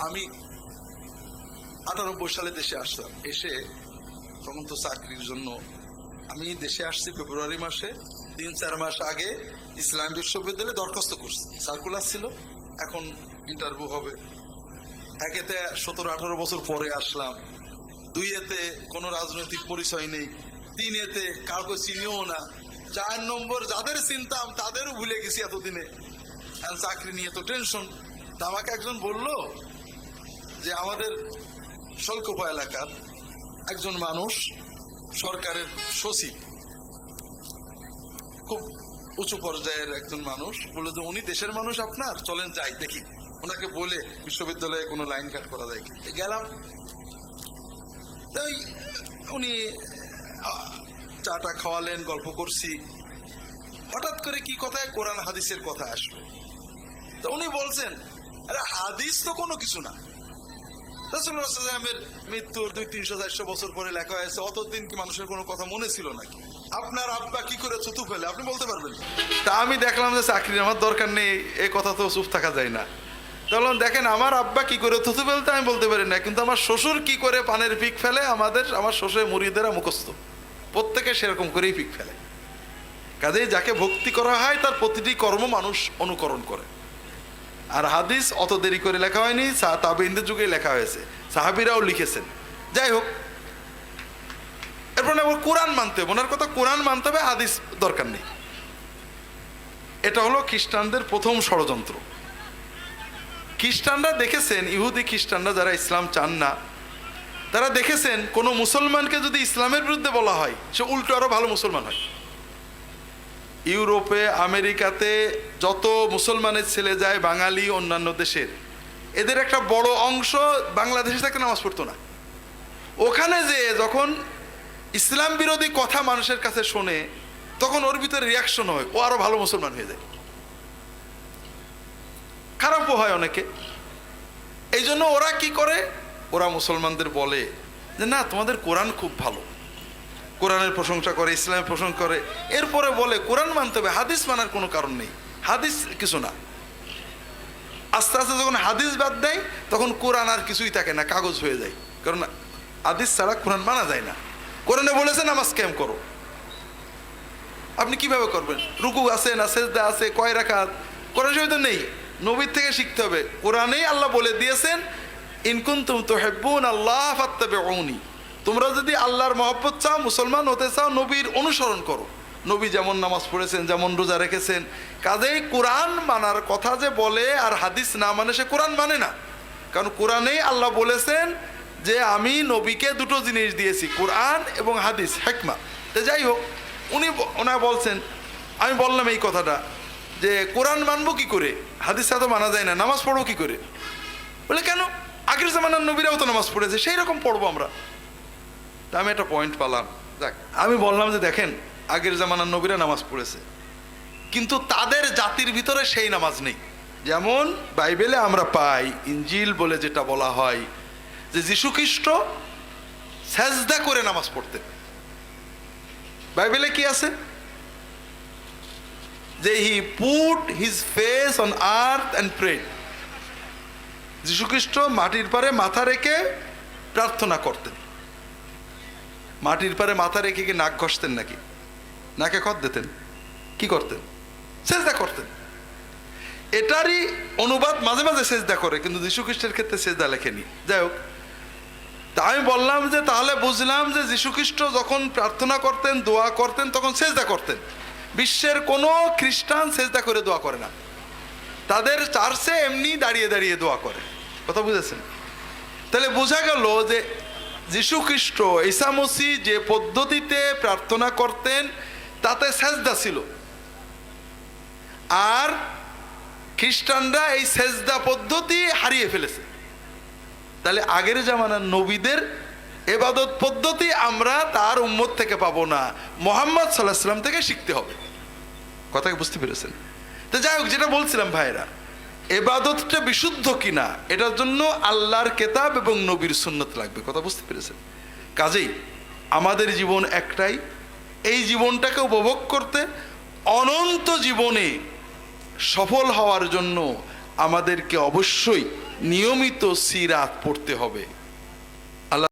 আমি 98 সালে দেশে আসলাম। এসে তখন তো চাকরির জন্য আমি দেশে আসছি ফেব্রুয়ারি মাসে। 3-4 মাস আগে ইসলাম বিশ্ববিদ্যালয়ে দরখাস্ত করছি, সার্কুলার ছিল, এখন ইন্টারভিউ হবে। একেতে 17-18 বছর পরে আসলাম। 2-এতে কোনো রাজনৈতিক পরিচয় নেই। 3-এতে কাউকে চিনিও না। 4 নম্বর যাদের চিনতাম তাদেরও ভুলে গেছি এতদিনে। চাকরি নিয়ে তো টেনশন। তা আমাকে একজন বলল যে আমাদের শলকোপা এলাকার একজন মানুষ, সরকারের সচিব, খুব উঁচু পর্যায়ের একজন মানুষ, বললো যে উনি দেশের মানুষ, আপনার চলেন যাই দেখি, ওনাকে বলে বিশ্ববিদ্যালয়ে কোনো লাইন কাট করা যায় কি। গেলাম, তাই উনি চাটা খাওয়ালেন, গল্প করছি। হঠাৎ করে কি কথায় কোরআন হাদিসের কথা আসলো। তো উনি বলছেন, আরে হাদিস তো কোনো কিছু না, রাসূলুল্লাহ সাল্লাল্লাহু আলাইহি ওয়াসাল্লামের মৃত্যুর 200-300-400 বছর পরে লেখা হয়েছে, অতদিন কি মানুষের কোনো কথা মনে ছিল নাকি? আপনার আব্বা কি করে থুতু ফেলে আপনি বলতে পারবেন? তা আমি দেখলাম যে চাকরির আমার দরকার নেই, এই কথা তো চুপ থাকা যায় না। তাহলে দেখেন, আমার আব্বা কি করে থুতু ফেলতে আমি বলতে পারি না, কিন্তু আমার শ্বশুর কি করে পানের পিক ফেলে আমার শ্বশুরের মুরিদেরা মুখস্থ, প্রত্যেকে সেরকম করেই পিক ফেলে। কাজেই যাকে ভক্তি করা হয় তার প্রতিটি কর্ম মানুষ অনুকরণ করে। আর হাদিস অত দেরি করে লেখা হয়নি, তাবেঈনদের যুগে লেখা হয়েছে, সাহাবীরাও লিখেছেন। যাই হোক, এরপর কোরআন মানতে হবে, ওনার কথা কোরআন মানতে হবে, হাদিস দরকার নেই। এটা হলো খ্রিস্টানদের প্রথম ষড়যন্ত্র। খ্রিস্টানরা দেখেছেন, ইহুদি খ্রিস্টানরা যারা ইসলাম চান না, তারা দেখেছেন কোনো মুসলমানকে যদি ইসলামের বিরুদ্ধে বলা হয়, সে উল্টো আরো ভালো মুসলমান হয়। ইউরোপে, আমেরিকাতে যত মুসলমানের ছেলে যায়, বাঙালি, অন্যান্য দেশের, এদের একটা বড় অংশ বাংলাদেশে থেকে নামাজ পড়তো না। ওখানে যে যখন ইসলাম বিরোধী কথা মানুষের কাছে শোনে, তখন ওর ভিতরে রিয়াকশন হয়, ও আরো ভালো মুসলমান হয়ে যায়। খারাপও হয় অনেকে। এই জন্য ওরা কি করে, ওরা মুসলমানদের বলে যে না, তোমাদের কোরআন খুব ভালো, কোরআনের প্রশংসা করে, ইসলামের প্রশংসা করে। এরপরে বলে কোরআন মানতে হবে, হাদিস মানার কোনো কারণ নেই, হাদিস কিছু না। আস্তে আস্তে যখন হাদিস বাদ দেয়, তখন কোরআন আর কিছুই থাকে না, কাগজ হয়ে যায়। কারণ হাদিস ছাড়া কোরআন মানা যায় না। কোরআনে বলেছে নামাজ কায়েম করো, আপনি কিভাবে করবেন? রুকু আছে না, সেজদা আছে, কয় রাকাত, কোরআন শরীফে তো নেই, নবীর থেকে শিখতে হবে। কোরআনেই আল্লাহ বলে দিয়েছেন, ইন কুনতুম তুহিব্বুন আল্লাহ ফাত্তাবিউনি, তোমরা যদি আল্লাহর মহব্বত চাও, মুসলমান হতে চাও, নবীর অনুসরণ করো। নবী যেমন নামাজ পড়েছেন, যেমন রোজা রেখেছেন। কাজেই কোরআন মানার কথা যে বলে আর হাদিস না মানে, সে কোরআন মানে না। কারণ কোরআনেই আল্লাহ বলেছেন যে আমি নবীকে দুটো জিনিস দিয়েছি, কোরআন এবং হাদিস, হিকমা। তো যাই হোক, ওনারা বলছেন, আমি বললাম এই কথাটা যে কোরআন মানবো কি করে, হাদিস তো মানা যায় না, নামাজ পড়বো কি করে? বলে কেন, আগের জামানার নবীরাও তো নামাজ পড়েছে, সেই রকম পড়বো আমরা। তা আমি একটা পয়েন্ট পেলাম। যাক, আমি বললাম যে দেখেন, আগের জামানার নবীরা নামাজ পড়েছে, কিন্তু তাদের জাতির ভিতরে সেই নামাজ নেই। যেমন বাইবেলে আমরা পাই, ইনজিল বলে যেটা বলা হয়, যে যীশু খ্রিস্ট সেজদা করে নামাজ পড়তেন। বাইবেলে কি আছে? যে he put his face on earth and prayed. যীশু খ্রিস্ট মাটির পারে মাথা রেখে প্রার্থনা করতেন। মাটির পারে মাথা রেখে কি নাক ঘষতেন নাকি? নাকে খত দিতেন? কি করতেন? সেজদা করতেন। এটারই অনুবাদ মাঝে মাঝে সেজদা করে, কিন্তু যীশু খ্রিস্টের ক্ষেত্রে সেজদা লেখেনি। যাই হোক, তা আমি বললাম যে তাহলে বুঝলাম যে যীশু খ্রিস্ট যখন প্রার্থনা করতেন, দোয়া করতেন, তখন সেজদা করতেন। বিশ্বের কোনো খ্রিস্টান সেজদা করে দোয়া করে না, তাদের চার্চে এমনি দাঁড়িয়ে দাঁড়িয়ে দোয়া করে। কথা বুঝেছেন? তাহলে বোঝা গেল যে যীশু খ্রিস্ট, ঈসা মসিহ যে পদ্ধতিতে প্রার্থনা করতেন তাতে সেজদা ছিল, আর খ্রিস্টানরা এই সেজদা পদ্ধতি হারিয়ে ফেলেছে। তাহলে আগের জামানার নবীদের ইবাদত পদ্ধতি আমরা তার উম্মত থেকে পাবো না, মুহাম্মদ সাল্লাল্লাহু আলাইহি ওয়াসাল্লাম থেকে শিখতে হবে। কথা কি বুঝতে পেরেছেন? তো যাই হোক, যেটা বলছিলাম ভাইরা, ইবাদতটা বিশুদ্ধ কিনা এটার জন্য আল্লাহর কিতাব এবং নবীর সুন্নত লাগবে। কথা বুঝতে পেরেছেন? কাজেই আমাদের জীবন একটাই, এই জীবনটাকে উপভোগ করতে, অনন্ত জীবনে সফল হওয়ার জন্য আমাদেরকে অবশ্যই নিয়মিত সিরাত পড়তে হবে।